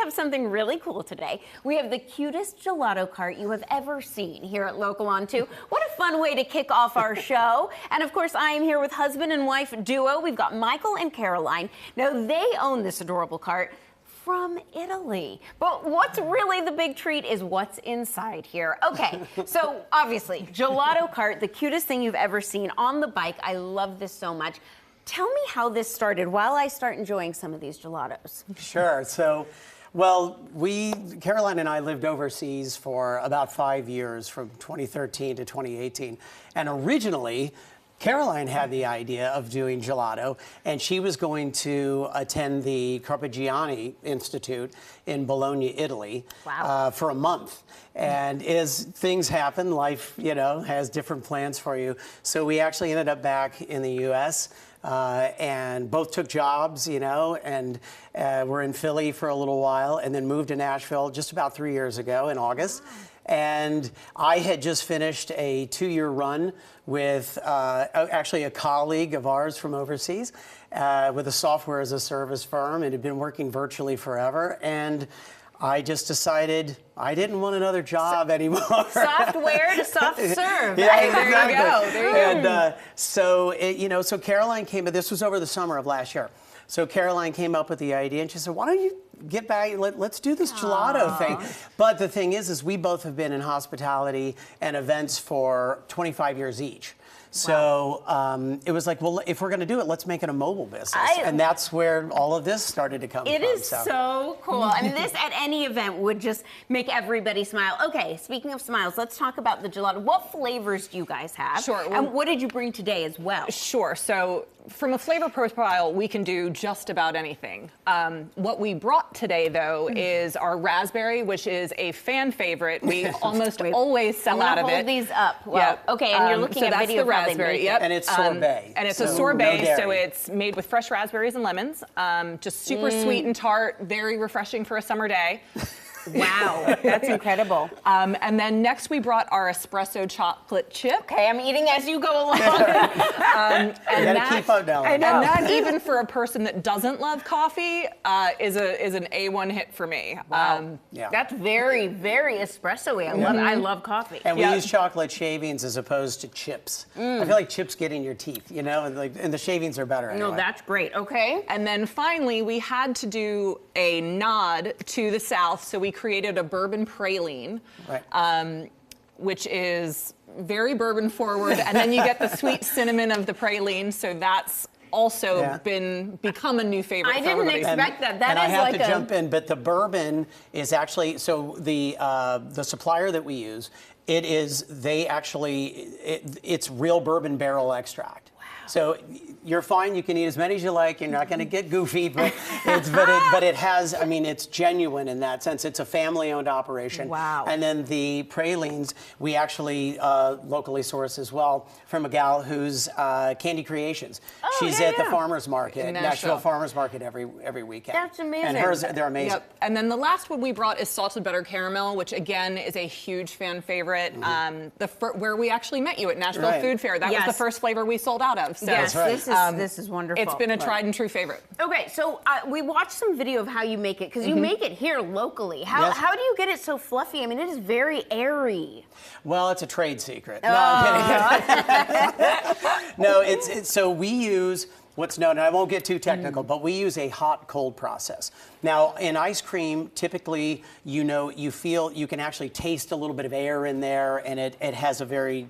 have something really cool today. We have the cutest gelato cart you have ever seen here at Local on 2. What a fun way to kick off our show. And of course, I am here with husband and wife duo. We've got Michael and Caroline. Now, they own this adorable cart from Italy. But what's really the big treat is what's inside here. Okay, so obviously, gelato cart, the cutest thing you've ever seen on the bike. I love this so much. Tell me how this started while I start enjoying some of these gelatos. Sure. So, well, Caroline and I lived overseas for about 5 years, from 2013 to 2018. And originally, Caroline had the idea of doing gelato, and she was going to attend the Carpigiani Institute in Bologna, Italy, for a month. And as things happen, life, has different plans for you. So we actually ended up back in the U.S., and both took jobs, and were in Philly for a little while, and then moved to Nashville just about 3 years ago in August. And I had just finished a 2-year run with actually a colleague of ours from overseas with a software as a service firm, and had been working virtually forever. And I just decided I didn't want another job anymore. Software to soft serve. Yeah, there you go. There you go. And so Caroline came, this was over the summer of last year. So Caroline came up with the idea, and she said, why don't you get back, let's do this gelato thing. But the thing is we both have been in hospitality and events for 25 years each. So it was like, well, if we're going to do it, let's make it a mobile business. And that's where all of this started to come from. It is so cool. I mean, this at any event would just make everybody smile. Okay, speaking of smiles, let's talk about the gelato. What flavors do you guys have? Sure. And what did you bring today as well? Sure. So from a flavor profile, we can do just about anything. What we brought today, though, is our raspberry, which is a fan favorite. We almost always sell out of it. Hold these up. Well, yep. Okay, and you're looking at video of how they make it. Yep. And it's sorbet. And it's a sorbet, so it's made with fresh raspberries and lemons. Just super sweet and tart, very refreshing for a summer day. Wow, that's incredible. And then next we brought our espresso chocolate chip. Okay, I'm eating as you go along. And keep on down. And that, even for a person that doesn't love coffee, is an A1 hit for me. Wow. That's very, very espresso-y. I love coffee. And we use chocolate shavings as opposed to chips. I feel like chips get in your teeth, and the shavings are better anyway. No, that's great. Okay. And then finally, we had to do a nod to the South, so we created a bourbon praline, which is very bourbon forward, and then you get the sweet cinnamon of the praline, so that's also become a new favorite. I didn't expect that. And I have to jump in, but the bourbon is actually, so the supplier that we use, it's real bourbon barrel extract. So you're fine. You can eat as many as you like. You're not going to get goofy, but it has. I mean, it's genuine in that sense. It's a family-owned operation. Wow. And then the pralines we actually locally source as well from a gal who's Candy Creations. She's at the farmers market, Nashville Farmers Market every weekend. That's amazing. And hers, they're amazing. Yep. And then the last one we brought is salted butter caramel, which again is a huge fan favorite. Where we actually met you at Nashville Food Fair. That was the first flavor we sold out of. So yes, this is wonderful. It's been a tried and true favorite. Okay, so we watched some video of how you make it, because you make it here locally. How do you get it so fluffy? I mean, it is very airy. Well, it's a trade secret. No, I'm kidding. No, so we use what's known, and I won't get too technical, but we use a hot-cold process. Now, in ice cream, typically, you can actually taste a little bit of air in there, and it has a very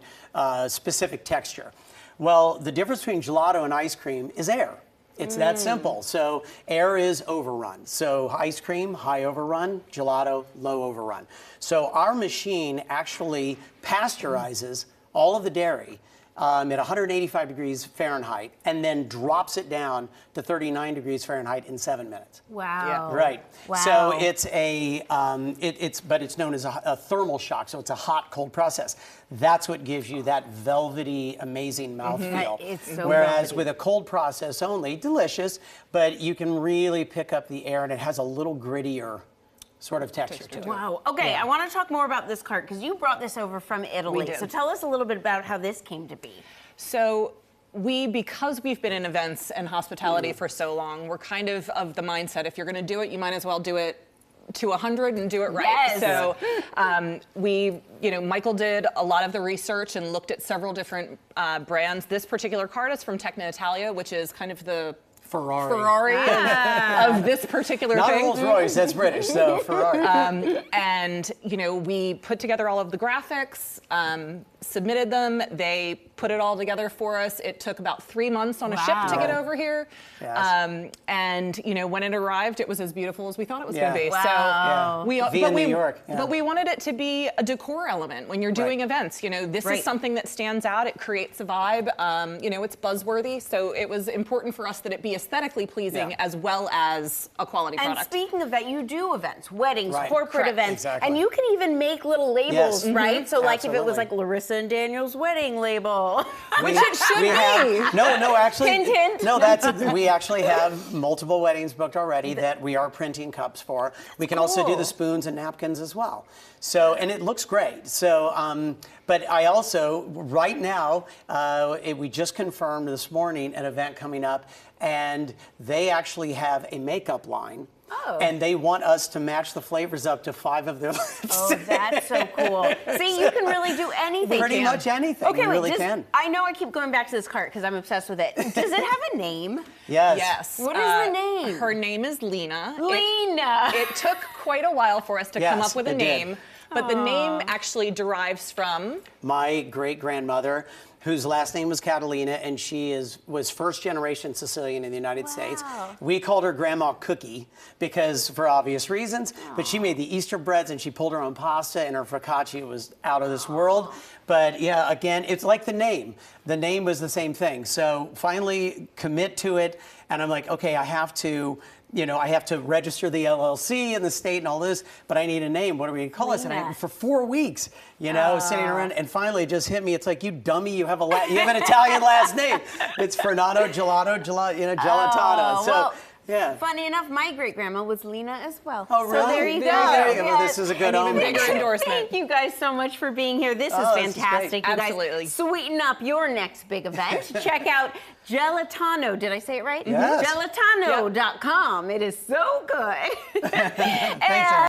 specific texture. Well, the difference between gelato and ice cream is air. It's that simple. So air is overrun. So ice cream, high overrun, gelato, low overrun. So our machine actually pasteurizes all of the dairy at 185 degrees Fahrenheit, and then drops it down to 39 degrees Fahrenheit in 7 minutes. Wow. Yeah. Right. Wow. So it's but it's known as a thermal shock. So it's a hot cold process. That's what gives you that velvety, amazing mouthfeel. It's so Whereas velvety. with a cold process only, delicious, but you can really pick up the air, and it has a little grittier sort of texture to it. Wow. Okay, I want to talk more about this cart, because you brought this over from Italy. We did. So tell us a little bit about how this came to be. So because we've been in events and hospitality for so long, we're kind of the mindset, if you're going to do it, you might as well do it to 100 and do it right. Yes. So Michael did a lot of the research and looked at several different brands. This particular card is from Tecna Italia, which is kind of the Ferrari of this particular Not thing. Rolls Royce, that's British, so Ferrari. And we put together all of the graphics, submitted them. They put it all together for us. It took about 3 months on a ship to get over here. Yes. And when it arrived, it was as beautiful as we thought it was going to be. Wow. So Via New York. Yeah. but we wanted it to be a decor element when you're doing events. This is something that stands out. It creates a vibe. It's buzzworthy. So it was important for us that it be aesthetically pleasing as well as a quality product. And speaking of that, you do events, weddings, corporate Correct. events, Exactly. and you can even make little labels, Yes. right? So like if it was Absolutely. like Larissa and Daniel's wedding label. Which it should be. No, actually. Hint, hint. No, we actually have multiple weddings booked already that we are printing cups for. We can also do Cool. the spoons and napkins as well. So, and it looks great. So, but I also, right now, we just confirmed this morning an event coming up, and they actually have a makeup line. Oh. And they want us to match the flavors up to 5 of their lips. Oh, that's so cool. See, you can really do anything. Pretty much anything. Okay, you wait, really can. I know I keep going back to this cart because I'm obsessed with it. Does it have a name? Yes. Yes. What is the name? Her name is Lena. Lena. It took quite a while for us to come Yes, up with a it did. name, but the name actually derives from My great-grandmother, whose last name was Catalina, and she was first-generation Sicilian in the United States. We called her Grandma Cookie because, for obvious reasons, but she made the Easter breads and she pulled her own pasta, and her focaccia was out of this world. But yeah, again, it's like the name. The name was the same thing. So finally commit to it, and I'm like, okay, I have to register the LLC in the state and all this, but I need a name. What are we going to call this? And for 4 weeks, sitting around, and finally it just hit me. It's like, you dummy, you have an Italian last name. It's Fernando Gelato, Gelatano. Oh, So, well, yeah. Funny enough, my great-grandma was Lena as well. Oh, really? So there you go. There you go. Well, Yes. this is a good An even omen. bigger endorsement. Thank you guys so much for being here. This is This is great. fantastic. You Absolutely. guys sweeten up your next big event. Check out Gelatano. Did I say it right? Yes. Gelatano.com. It is so good. Thanks,